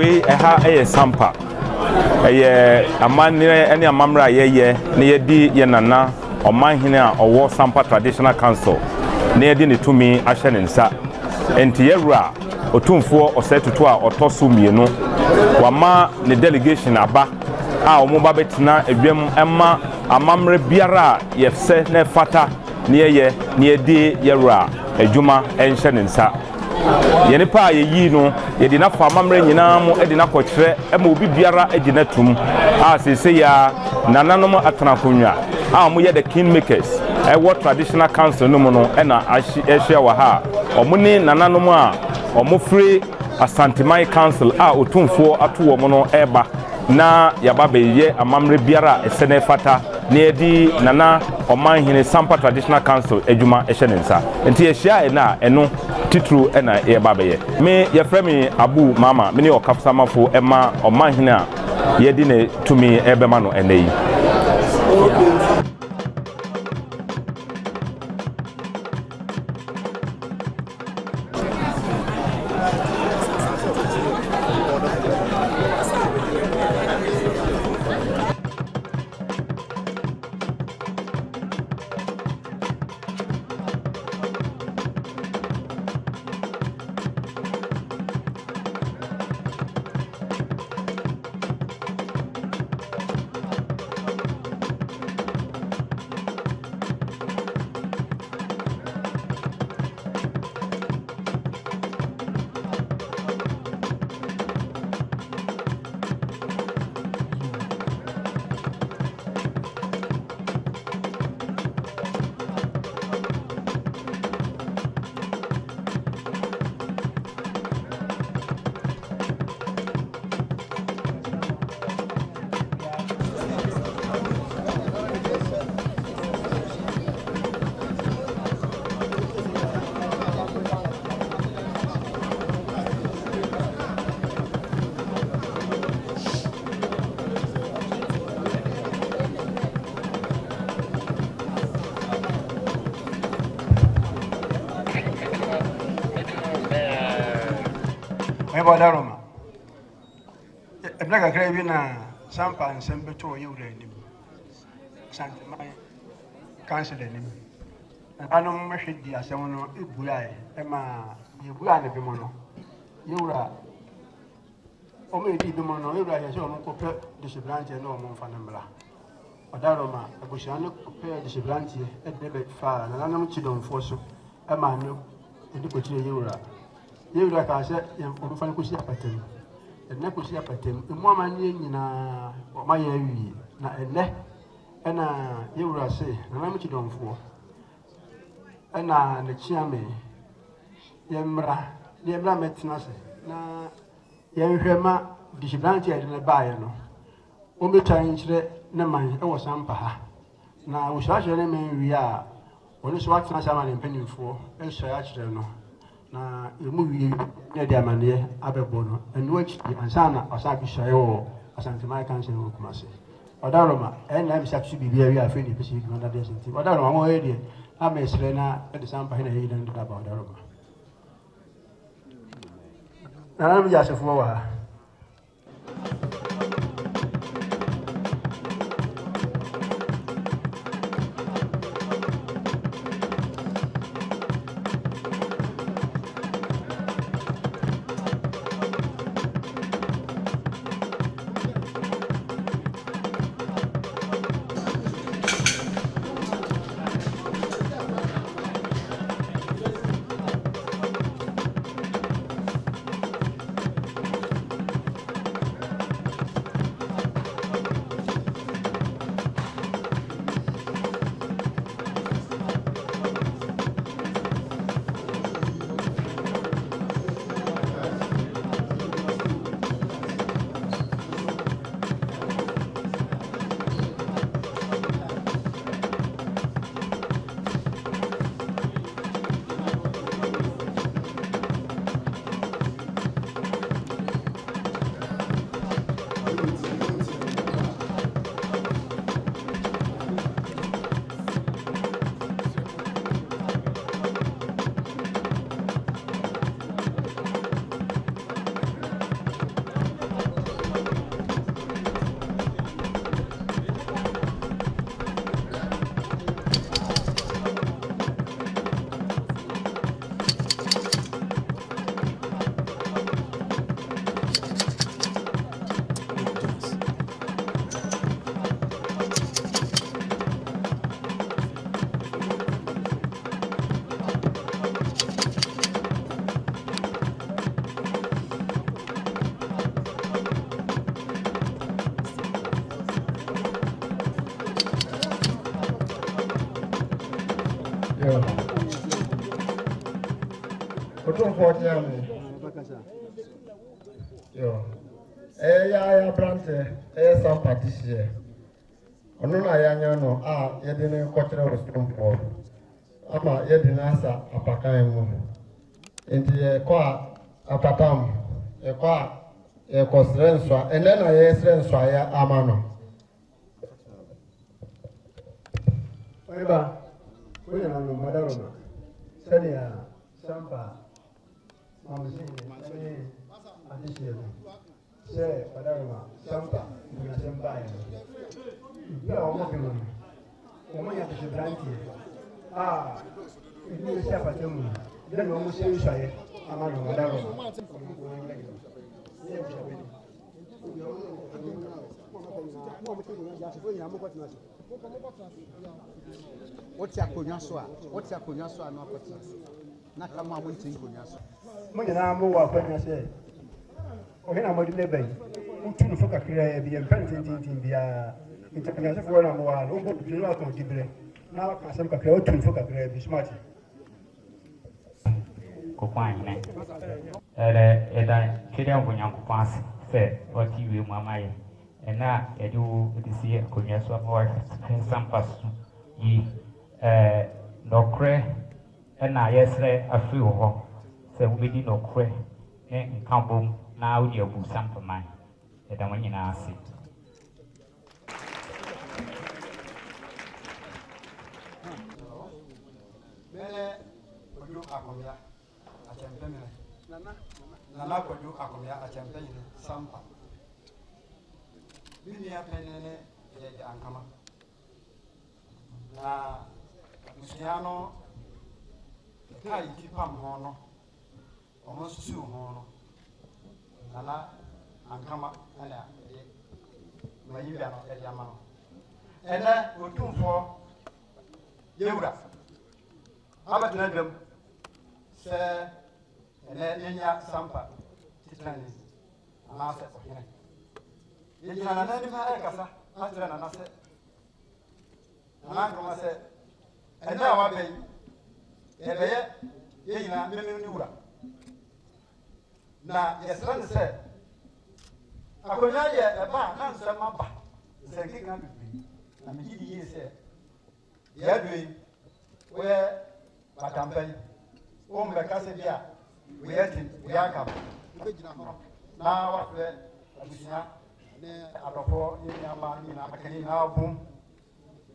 we ɛha Sampa amanne ene amamra yeye ne yedi ye nana omanhene a owo Sampa Traditional Council ne yedi ne tumi ahye ne nsa enti yewura otumfo osetutu a otoso mienu wama ne delegation aba a omoba betina edwem emma amamre biara yefse ne fata ne yeye ne yedi yewura adwuma enhye ne nsa yene pa yeyi no yedi na fa amamre nyina mu edi na kokyere ema obi biara edi na tum a sese ya nananom atanakonwa a mo ye the kingmakers what Traditional Council no mu no na ahye wa ha omune nananom a omofre Asantemai Council a otumfo ato wo mo no eba na yaba beye amamre biara esene fata na edi nana omanhene Sampa Traditional Council adwuma ehye ne nsa enti ehia na eno titru ena ye babeye me ye frame Abu Mama me ne okafsamafo ema omanhene a ye di ne tumi ebema no eneyi Daroma. A black cravina, Sampa and Sampa to you, Santamai Council. And I don't wish it, dear Samono, Ibulai, Emma, you blind the Bimono. You are only Bimono, you are your own copper, disciplinary no more fanambla. Daroma, a bushano compare disciplinary at the far, and I know you don't force a man, and the Eura. You like I said, young Fancusia Patem, and Necusia Patem, the woman in my area, and you will say, and I'm don't for. And the Chiame, Yemra, Yemra Metnase, na Yemma, disciplinary in the Bayano. Only time, Naman, I was Sampa. Now, we shall name we are, when it's what I'm in penny for, and so I don't know. Na movie near the Amania Abebono, and which the Ansana Asabi Shayo, Asantemai Council of Kumasi. Odaroma, and I'm such to be very afraid to see one of this. Odaroma, more idea. I may Serena at the Sampa and he didn't about Daroma. I'm just a flower. Otum for me. Yo. Ya brante. Sampa this year. Ono na ya nya no yede ne kokyere Otum for. Ama yede na asa apakan mu. Enti ko apatam. Ko srenswa. Ene na ye srenswa ya amano. Oiba. Oya na no madaroma. Sania Sampa. Mamzi. Adishie. Se madaroma Sampa. Na Sampa. Ya omo bimo. Omo ya te branti. Ni se apatemu. Then no mo se nshaye. Amano madaroma. What's your conyaso? What's your conyaso? No, not come on with conyaso. Monyana mo wa kwanya se. O hena mo de lebe. Utu fo kakira bi en pentin bia. Interconyaso fo na mo wa. O bo bi no akon gibre. Na ka sam kakira utu fo kakira bi smart. Ko kwan ne. Eda kede onyankopon ase se o ti we mu amaye. Ena edu edisi konyaso afa Sampa yi nokre ena yesre afi ho se ubedi nokre ne nkambom na udi abu Sampa man eda wanyina ase Mele kodu akomya achempeme nana kodu akomya achempeme Sampa Binia penene ya ankama na musiano kai tipam hono omo susu hono nana ankama ana mayibia no e diama no ene otumfo yewura abatena dwam se ene yenya Sampa titani ana se ohene yenya na nani ma ekasa atra na nase Nangoma se ena wa be ebeye yeyina meme ni wura na yesran se akonya ye eba na nsema ba se kika bibi na me gidi ye se ya dui we batampai o mbe kase bia we yatin we yakam be gina ho na wa we abusia ne adofo ye ama ni na akani na bum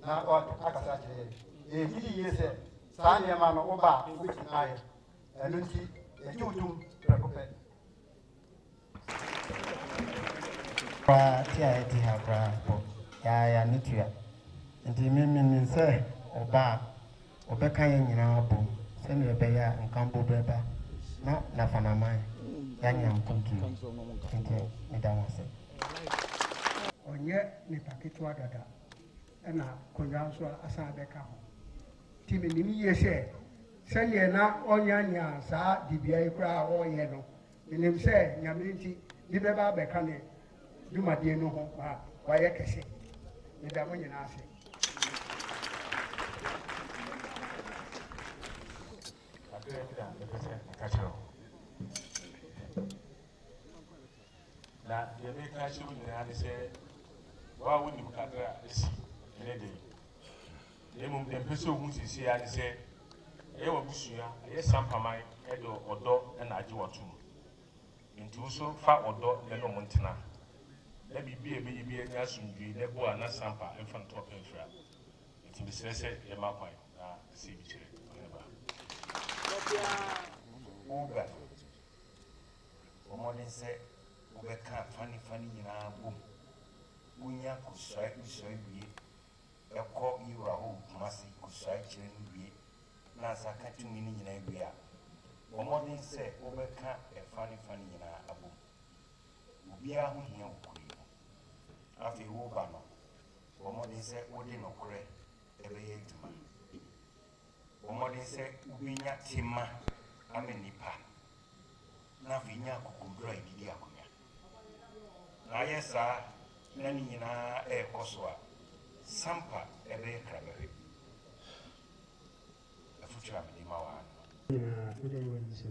na akasa kire gidi yese sa ne ma no oba which na ye enu ti e tutum prekope Pra tia eti ha pra po ya nitua nti mimi nse oba obeka ye nyina abo se ne be ya nkambo beba na fanaman ya nyam kuntu nti me da wase Onye ni paketwa dada. Na konyanso asa beka ho timi nimi yese sele na onyanya sa dibia ikura oye no nim se nyame nti di beba beka ne dumade no ho wa ye kese ni da monyina ase na ye be ka shi ni na se wa woni mukadra esi Lady, the mum tempest of Musi, and say, Ewa Busia, a Sampa mine, Edo, or dog, and I do a tomb. Into so far or dog, and no Montana. Let me be a baby, and assume you never are not Sampa, and from top and frap. It will be said, a mapai, see each other. Uber. Or than say, Uber can't funny in our boom. Unya could strike me so be. A call you a whole massy could strike you in be. Nasa can't you mean in a beer. Or more than say, overcome a funny in our boom. Ubia who here could you. After you banner. Or more than say, Odin or Cray, every 8 months. Or more than say, Ubinya Tima, Amenipa. Navinia could dry the diaconia. Na yes, sir. Nani na koswa Sampa ebe krabere afele yi wani se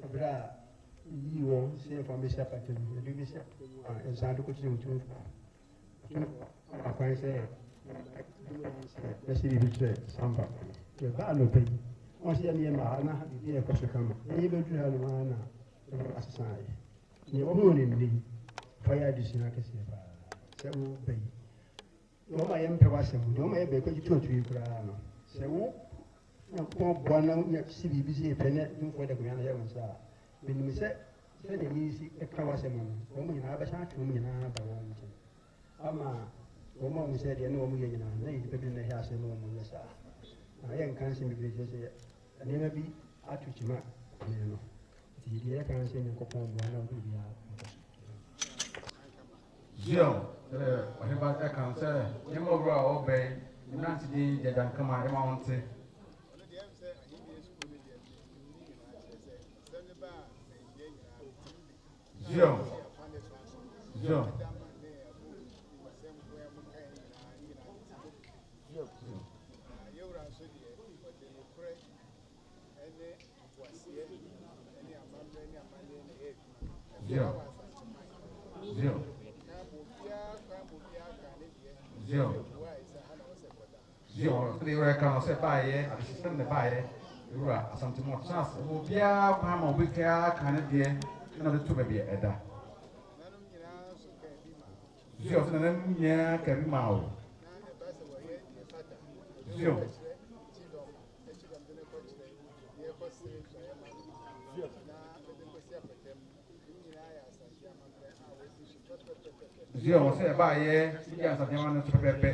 abira yi wo se fa me sha patem e bi sha e sa do ko ti mutum akwan se e se bi tre Sampa e ba no pe wọ́n ṣe ẹni ẹ̀ máa ná ìdí ẹ̀kọ́ ṣe kama ẹ̀yìn bẹ́ẹ̀ dúró ẹ̀rọ máa ná ẹ̀rọ àṣìṣàn ayé ní ọmọ òní ní fáyà àdìsí náà kẹsì ẹ̀ bá sẹ́wọ́ bẹ́yì wọ́n máa yẹ ń pẹ́ wá sẹ́wọ́ ní wọ́n máa yẹ bẹ́ẹ̀ kọ́jú tó yìí kúrò àná sẹ́wọ́ wọ́n bọ́ náà ní sí ibi sí ìpẹ́ ní ẹ̀dùn fún ẹ̀dẹ̀kùn yàrá yẹn sá bẹ́ẹ̀ni sẹ́ sẹ́ni mi sí ẹ̀ka wá sẹ́wọ́ ní wọ́n mú yìnyín abẹ́sẹ́ àti wọ́n mú yìnyín abà wọ́n mú jẹ́ ama wọ́n mú àwọn sẹ́ẹ̀dì ẹni wọ́n mú yẹ yìnyín náà lẹ́yìn pẹ́bí náà yẹ àṣẹ ní wọ́n mú yẹ sá ayé nǹkan ṣe mi bìrì ṣe nneɛma bi ato kyima ne no nti deɛ ɛka sɛ nyankopɔn boa na wode biaa ɔheba ɛka sɛ nneɛma wura a ɔbɛn nante din gyagyankama ɛma wo nte Kan sɛ baayɛ asesɛm ne baayɛ wura asantemo chance obiara kwan ma obiara ka ne deɛ na ɔde to baabi ɛda zio sɛ nanam nyinaa ka bi ma wo zio zio sɛ baayɛ yɛ asantemo no so pɛpɛpɛ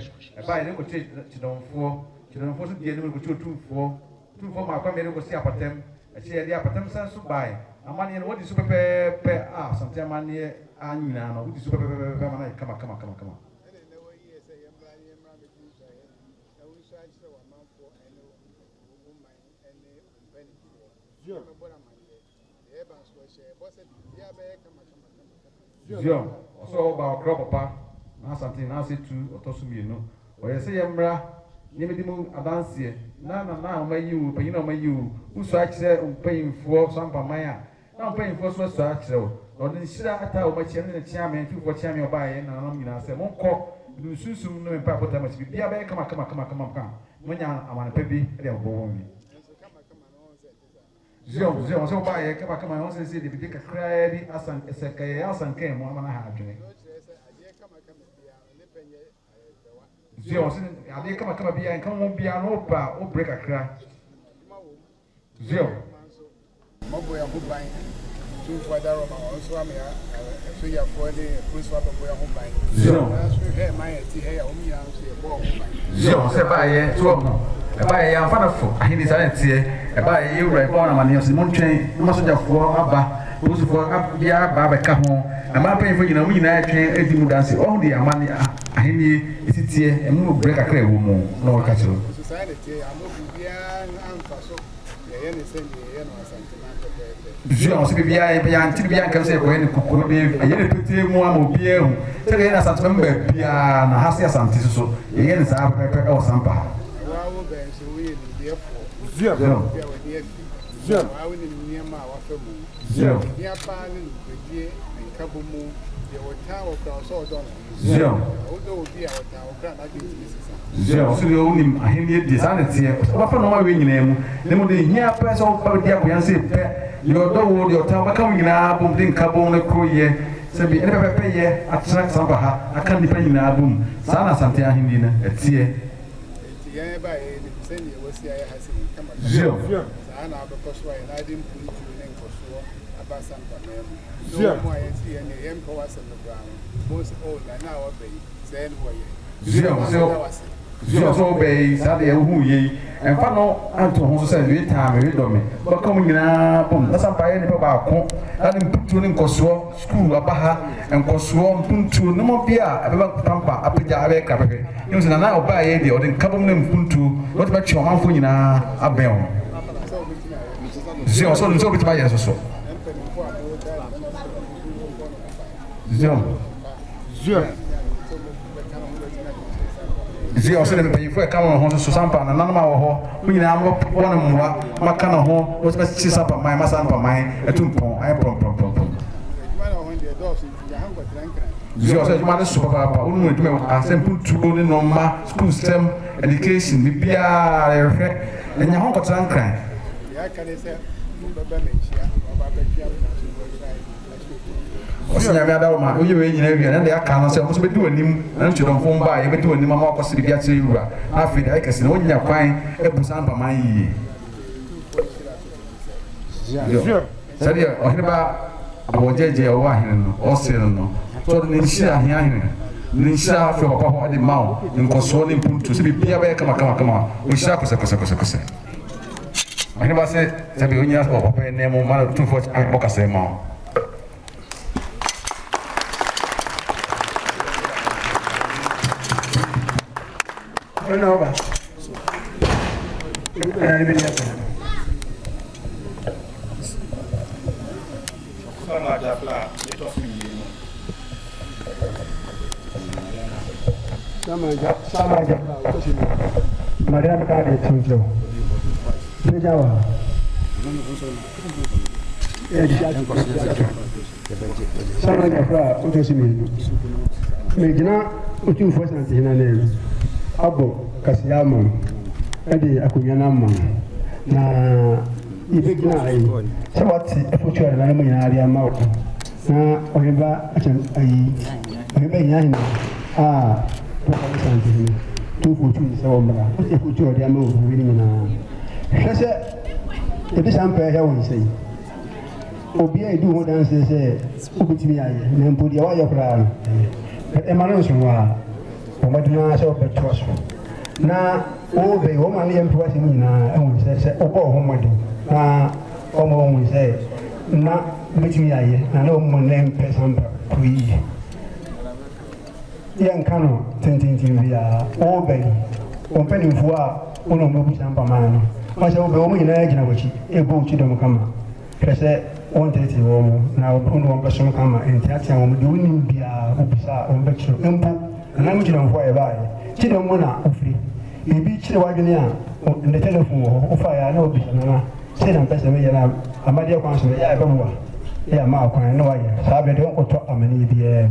baayɛ ne ko kyidɔmfoɔ kyidɔmfoɔ so deɛ ne ko kyidɔ tumfoɔ ma akwa mmienu ko si apatam ɛkyɛ yɛde apatam san so baayɛ amanneɛ no wɔde so pɛpɛpɛ a asantemo amanneɛ anyinaa no wodi so pɛpɛpɛ ama na yɛ kama Zion, also about crop papa, now something now say two or tossumi no. Or you say Yambra, Yemidimu Adansi, now may you, but you know may you, who such say paying for Sampa Maya, now paying for so such so. Or then should I tell my chairman, chairman, two for chairman by and I'm say, won't call, you soon know in Papa Tamas, be a bear, come. When I want a baby, they'll go on me. Zion, so by a come on, say the big cry, as a chaos and came one and a half drink. Zion, I did come be and come on be an opera or break a cry. Zion. Moboya Hubai, two for Daroma, also I'm here, so you are for the Bruce Waboya Hubai. Zion, my tea, Zion, say by a 12. Eba ya mfanafo ahini science eba ye wura eba na mane yose montwen masojafo aba usufo abia aba beka ho ama panfo nyina mu nyina atwen edi mu danse o de amane ahini esitie emu break akra ewo mu na o ka chiro society amobia amfa so ye ne sende ye no asante Jean se bia ya anti bia kan se ko ye ne kokoro be ye ne pete mu amobia hu se ye na asante memba bia na hase asante so ye ne sa pepe o Sampa Zio. Zio. I will near my water. Zio. Near Palin, the dear and Kabumu, the hotel across all done. Zio. Although we are our grand, I think Zio. So the only I hear designed here. What no my ring name? Then when the near person of the Apian your door, your town coming in album, then Kabon, the crew here. So be never pay ye at Sampa. I can't depend in album. Sana Santia Hindina, at Tia. Zio. Sana because why I didn't put you in for about Sampa. No more I see any employers on the ground. Most old and now obey. Then Zio so obey Saturday who ye and Fano Anton who said we time we do me. But coming in that's a buy any about and put you in Kosuo, school, Abaha, and Kosuo, Puntu, no more beer, about Tampa, Apija, Cafe. You was an hour by a or then Kabum Puntu, what about your uncle in a bell? Zio so with my yes or so. Zio. Zia ɔsɛ de mpanyinfo ɛka wɔn ho so Sampa na nanom a wɔ hɔ mo nyinaa mo wɔn mmoa maka na ho wɔsɛ bɛsi Sampa man ma Sampa man ɛtu mpɔn ayɛ pɔmpɔmpɔmpɔm. Zia ɔsɛ adwuma ne so papaapa wɔn mu adwuma asɛm putuo ne nɔɔma school stem education bibiara yɛhwɛ ɛnya ho nkɔtena nkran. Osinya me adawo ma oye we nyina wi na de aka no se mo so bedi wanim na ntwedonfo mba ye bedi wanim ama akɔse bi akyere yura afi da ikese na onya kwan ebu Sampa man yi sɛdeɛ ɔhene ba abɔgyegye a ɔwɔ ahene no ɔse no so ne nhyira ahene ne nhyira afɛ papa hɔ de ma wo nkɔsoɔ ne mpuntu sɛ bibia bɛyɛ kama ɔhyira kɔsɛkɔsɛkɔsɛ ɔhene ba sɛ sɛbi onya papa yɛ nɛmo ma tumfo ɔkasɛ ma wo. Renova. Sama Gyafla, Sama Gyafla, Madame Kade Tunjo. Bejawa. Sama Gyafla, Utosimi. Megina, Utu Force Antina name. Abo kasiyama edi akunyana ma na ibegina ai sabati efuchwa na mu nyina ari ama ko na oyeba achan ai oyeba nyina to ka santi to fuchu se womra efuchwa ri ama o wini nyina hwese ebi Sampa ya won sei obi a edu ho dan se obutimi aye na mpodi ya wa yakura no e ma no so wa Omaduna so betros na o be o ma ne mpwa simi na ehun se o ko ho modi na o mo hun se na betimi aye na o mo ne mpe Sampa kuyi yan kano tintin bia o be o pe ni fu a o no mo bu Sampa ma no ma se o be o mo nyina gina wachi e bo uchi dom kama kese on tete wo mo na o no be so kama entiatia wo mo de unim bia o bisa o be chiro empo na mu jira mfo e bae kide mu na ofri ebi kire wadwene a ne telephone wo ofa ya na obi na se na pese me ya na amade kwan so ya be mu ya ma kwan na wa ya sa be de ko to amani bi e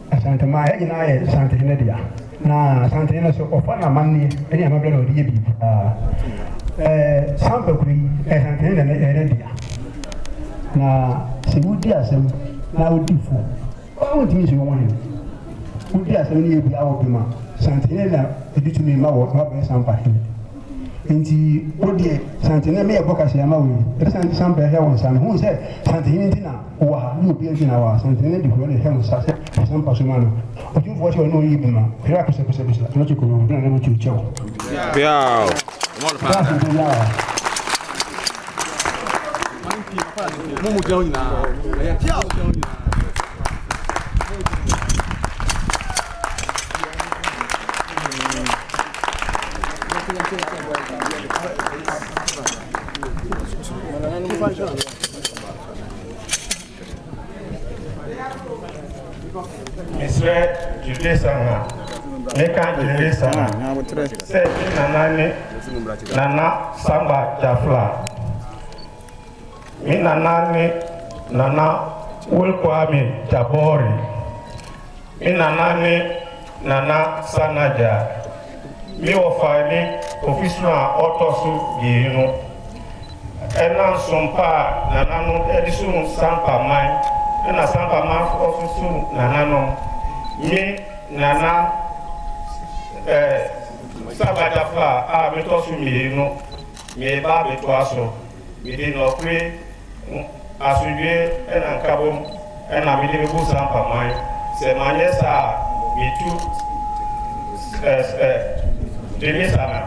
asante ma ya gina ye sante ne dia na sante ne so ofa na manni eni amabe na odi ye bi Sampa kuri sante ne na ere dia na se wudi asem na odi fu o ntimi so won he udi asem ne bi awo bima santene na editumi ma wo ma be Sampa he enti odi santene me eboka se ama we e Sampa he won san hu se santene ntina wa ni obi ntina wa santene di ho ne he won sa se Sampa so ma no oju fo se no yi bima kira ko se no chiko no na na chu chewo Piao. Mo le fa. Mo mo jẹun na. Piao. Monsieur Judesana, Meka Judesana, c'est Nana Samgba Gyafla. Minanani Nana Ulkwami Jabori. Minanani Nana Sanaja. Mi ofani official otosu gino. Ena Sampa Nanano Edisun Sampa Mai. Ena Sampa Man osusu Nanano. Mi Nana Samgba Gyafla a metosu gino. Mi ba betwaso. Mi di no kwe asuje ena kabom ena mi di bu Sampa Mai. Se manesa mi tu Demi sana.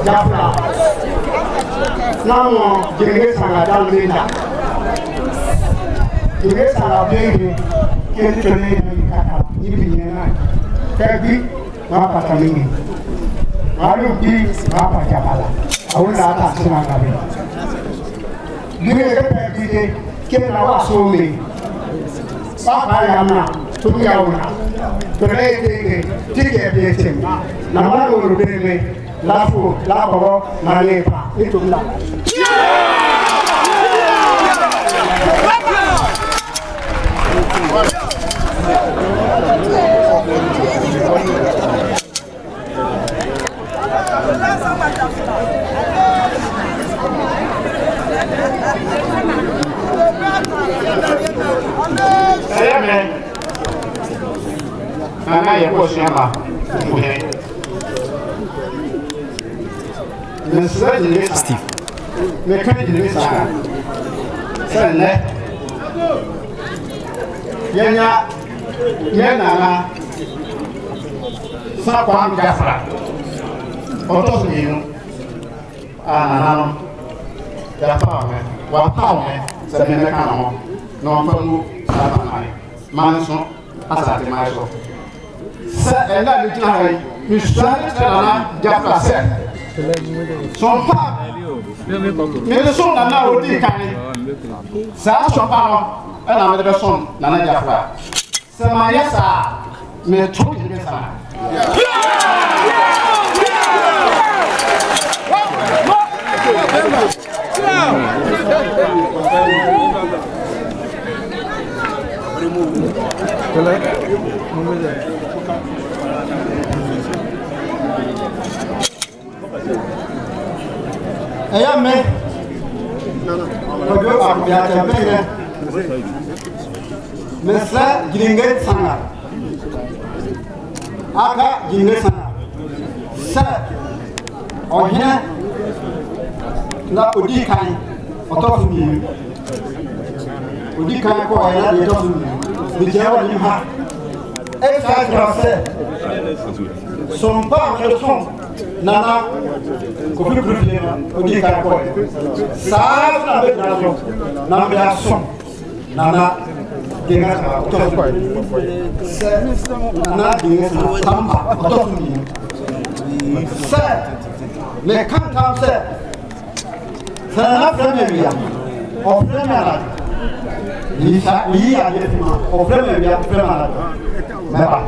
Gyafla. Now, Generation Adam Linda. Generation Abdul came to me in Kata, even in night. Peggy, Papa Tamini. Maru B, Papa Gyafla. I will not ask him about it. You will get Peggy, came out so me. Papa Yamna, to be out. Today, take a blessing. Now, will be me. Lafu, Labo, Malepa, into Black. Steve. Mais quand il est ça, c'est là. Yana, ça quoi, Gyafla. On t'ose dire, Gyafla, c'est bien le canon. Non, nous, ça va mal. Manson, à sa démarche. C'est là le travail. Nous sommes là, Gyafla, son pas, mais le son n'a pas dit ça son pas, elle a mis le son, n'a Gyafla. C'est ma ça, mais trop de ça. Mais ça, Gringet Sanga. Aka Gringet Sanga. Ça, on vient là au dit quand on t'offre mieux. Au dit quand on est là, il t'offre mieux. Le diable lui a. Et ça, français. Son pas en leçon. Nana, qu'on peut plus au dit quand on est. Ça, on a une raison. N'ambiation. Nana. Nana Sampa, mais quand on sait, c'est la première vie, au premier malade. Il y a des films, au premier vie, au premier malade. Mais pas.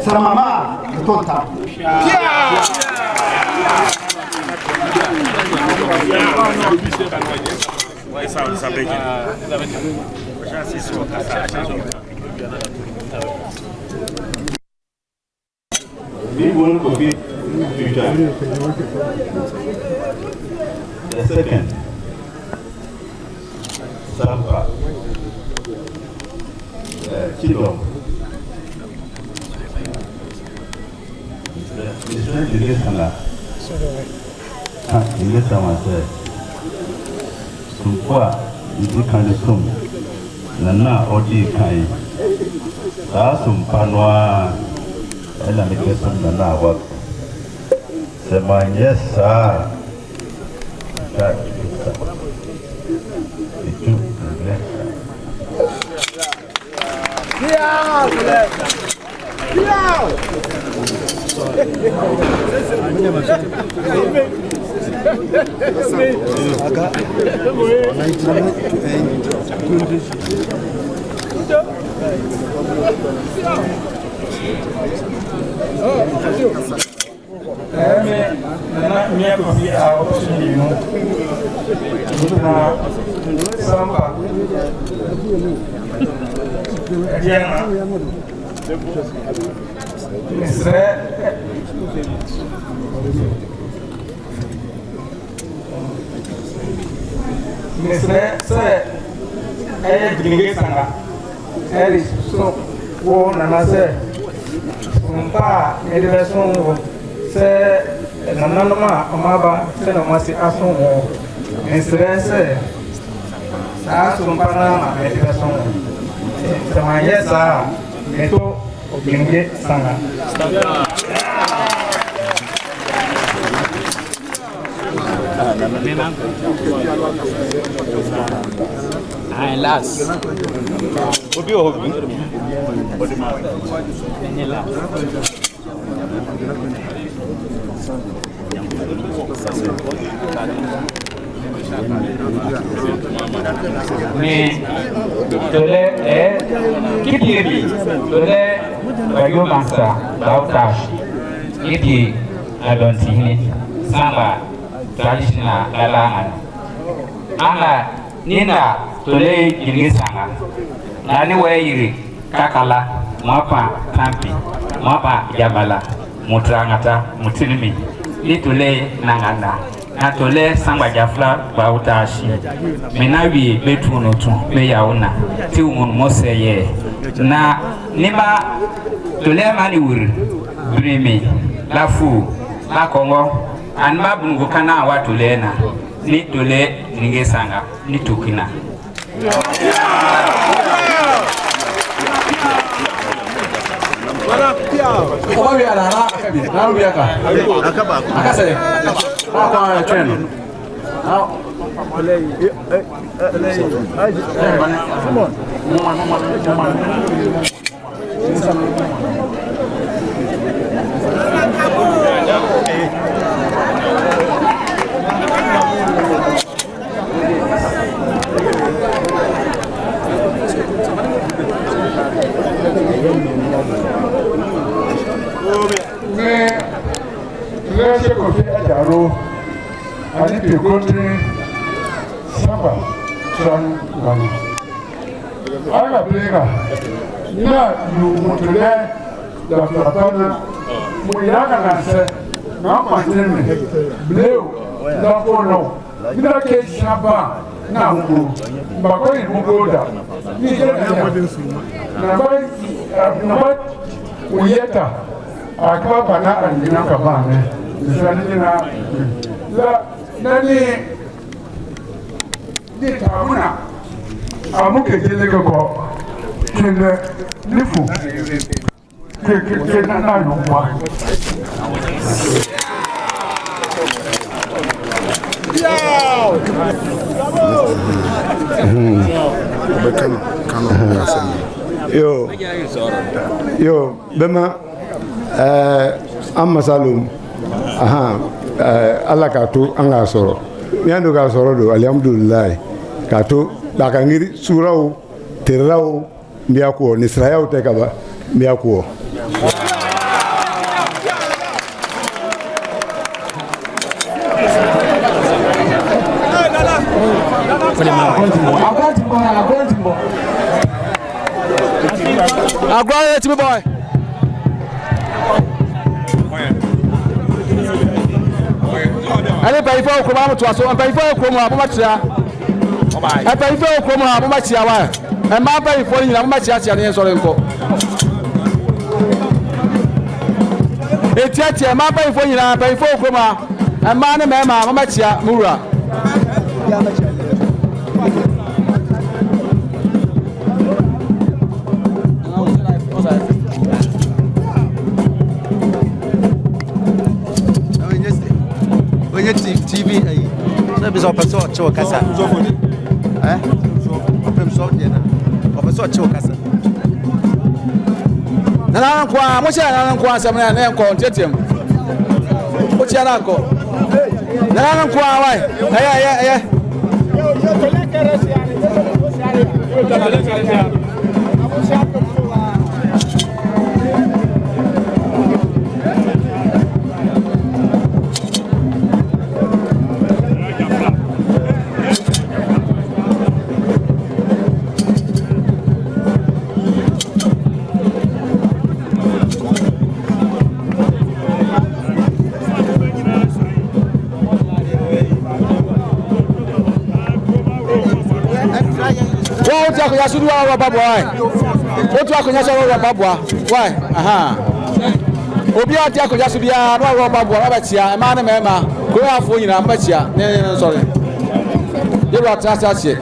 C'est maman, tout le temps. Ça fait The second, Kilo. Ini sana. Ini sama saya. Sumpah ini kan sum. Nana odi kai. Sumpah noa. Ela ni kesum nana awak. Semanya sa. Itu. Sampa. Misre se gringe sanga so wo nana se mpa elevation wo se nana ma amaba se no masi aso wo misre se sa mpa na ma elevation se ma yesa meto gringe sanga Ay, las. Obi obi. Mais tole kipiri tole bayo masa dautash ipi adontini samba traditional lalangan anga nina tole gilisanga nani wayiri kakala mwapa tampi mwapa jabala mutrangata mutinimi litule nanganda atole Samgba Gyafla bautashi menawi betuno tu beyauna ti umun moseye na nima tole mani wuri brimi lafu la kongo anma bungu kana watule na ni tole ningesanga ni tukina Kau biar anak akabi, lalu biar kah? Akase, apa yang trend? Ani pekontri Sampa tran gani. Aga plega na yu mutule da fatana mu yaga na se na patreme bleu da fono bila ke Sampa na huko bako ni mugoda ni na ba uyeta akaba na andina kabane sanina la nani ni tauna amuke jele ko kile nifu ke na yumwa yo bema amasalum ala ka to an ga soro yando ga soro do alhamdulillah ka to da ka ngiri surau terau mbiako ni israel te ka ba mbiako Agora time boy. Ale pai fo ko ma to aso pai fo ko mo aboma tia. E pai fo ko mo aboma tia wa. ma ba yi fo ni na ma chia ne so re nko etiatia ma ba yi fo ni na ba yi fo ko ma ma ne ma chia mura TV aí. Sabe só pessoa chegou casa. Opemsuo dia na. Opemsuo chegou casa. Nana kwa mo che nana kwa asem na na nko tetem. O che na ko. Nana kwa wai. Aya. Akonya sudu wa babwa why otu akonya so wa babwa why aha obi ati akonya sudu ya no wa babwa wa batia ma na mema ko afo nyina mbatia ne sorry ye wa trasa che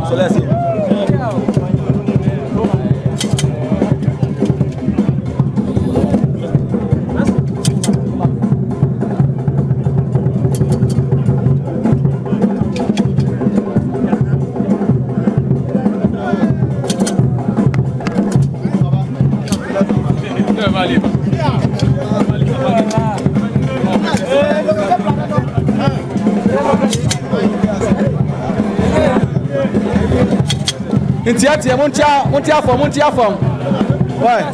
so let's see Intiatia montia form. Why?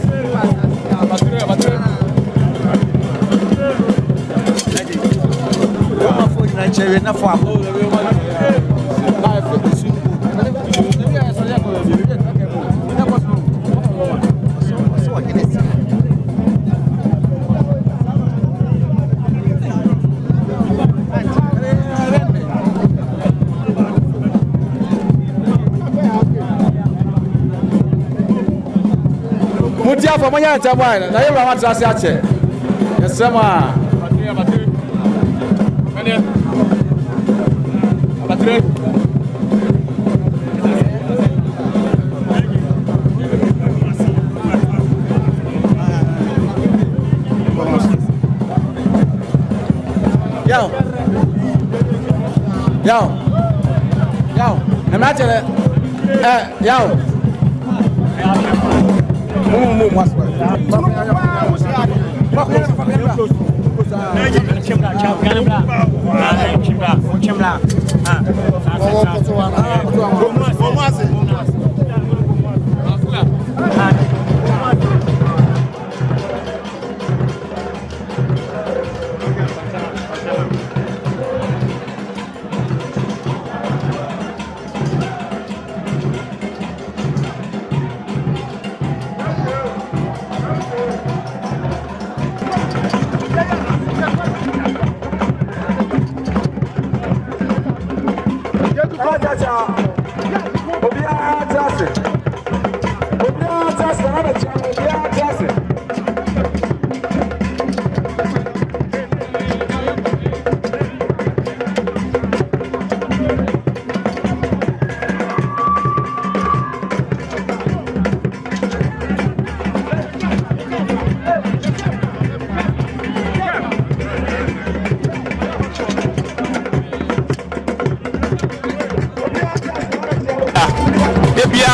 Mutia for monya tabwa na yeba want trase ache yesema battery yo imagine yo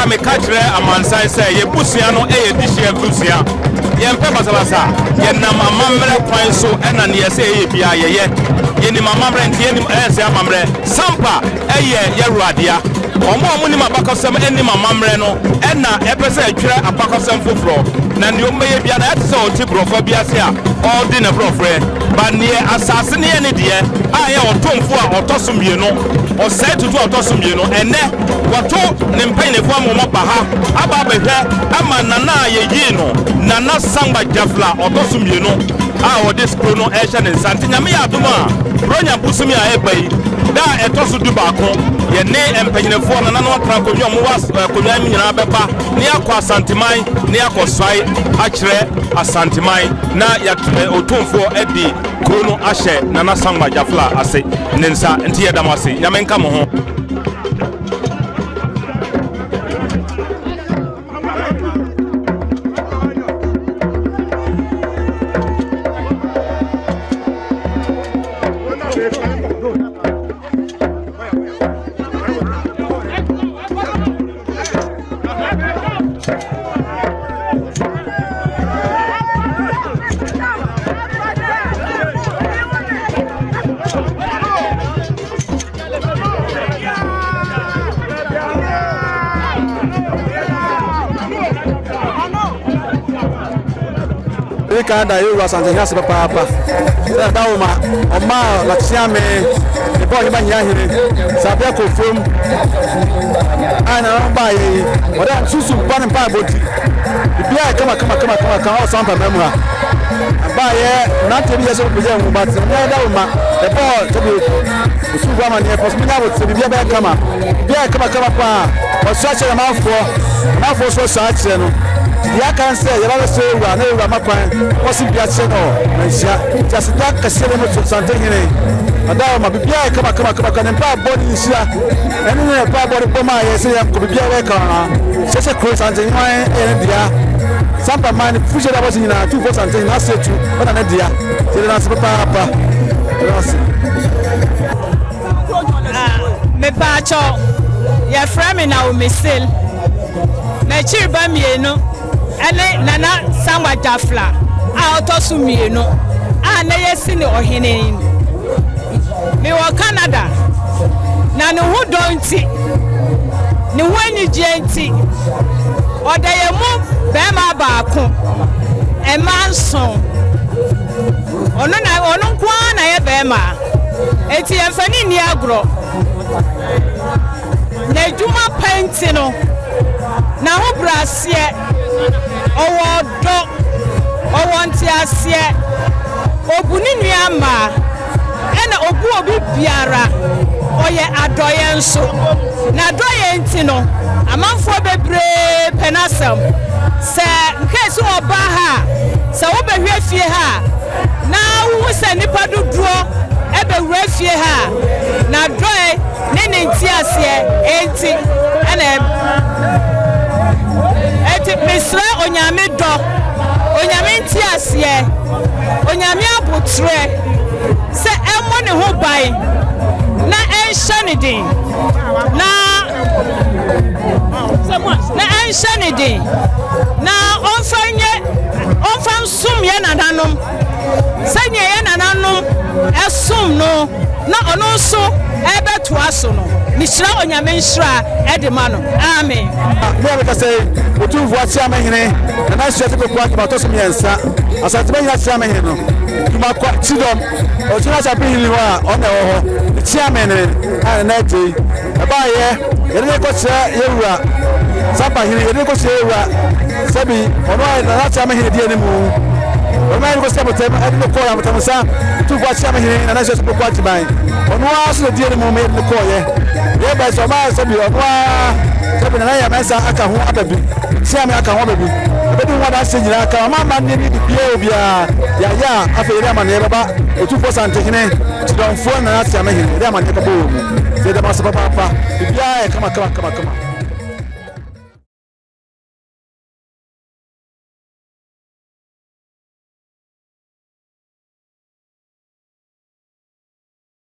me kachre amansan say ye busua no e ye dihye busua ye mpe basalasa ye nam amamre kwan so ena ne ye say ye bia ye ni mamamre ntie ni say amamre sampa eye ye ruadea omo ni mabakosem eni mamamre no ena epese atwere abakosem foforo na ne omeye bia na etse o tibrofo bia se a all din brofre ba ne asase ne ye ne de a ye otomfo a otosomie no o say tutu otosomie no ene wato ne mpanyefo amoma baha aba behwe ama nana ye yi no nana Samgba Gyafla otosomie no a o de skro no e hye ne nsante nyame ya adoma bronya busumi a e bai da etoso du baako ye ne empanyinefo na no tra konwa mo was konwa mi nyina beba ne yakọ asanteman ne yakọ swai akire asanteman na ya otumfo edi krono ahye na Samgba Gyafla ase ne nsa nti ye damase nyamenka mo ho Canada, you was something else, Papa. Dauma, Oma, Laxiame, the boy Banyahiri, Sabiaco from and by what I'm Susu Pan Pabot. The beer come, Sampa Memora. By not 10 years old, but Dauma, the boy to be Sugaman, the Posmina would say, the beer come, or such a mouthful so such. Ya can say you always say we are never makwan what's in the channel just that kasere mo something here madam bibia come and pa body is here and then pa body poma yes say ko bibia we kan say cross something wan dia Sampa man future that was in 2 something na say 2 but na dia say na so papa me pa cho ya frame na o mesil na chirba mienu ene nana Samgba Gyafla a otosu mienu a na yesi ni ohene mi wo Canada na ne hu donti ne hu anije nti odayemu bema baako e manson ono kwa na ye bema eti emfani ni agro na juma painting no na ho brasie owodo owonti asie obuni nuama ena obu obi biara oye adoye nso na adoye nti no amanfo bebre penasem se nkesi oba ha se wo behwe fie ha na wo se nipa duduro ebewura fie ha na adoye ne nti asie enti ena Misra onyame do onyame nti asie onyame abotre se emo ne ho bai na enshanidin na enshanidin na onfan sum ye nananom sanye ye nananom esum no na ono so ebeto aso no Misra onyame nshira edemano amen me be say otu vo atia mahene na so te ko kwa to so miensa asante be atia mahene no tuma kwa tidom o tuna cha bi ni wa o na ho tia mahene na je e ba ye yere ko se yewura Sampa hiri yere ko se yewura sabi ono na atia mahene die ni mu o ma ko se botem e ko ya botem sa tu vo atia mahene na so te ko kwa tibai ono aso die ni mu me ko ye ye ba so ma sabi ono sabi na ya mesa aka ho ababi sia me aka ho ababi ebi wada se nyina aka ma ni ni bia obia ya afere ama ne baba otu fo sante hene tidon fo na asia me hene ama ne ka bo se da ma so papa bia e kama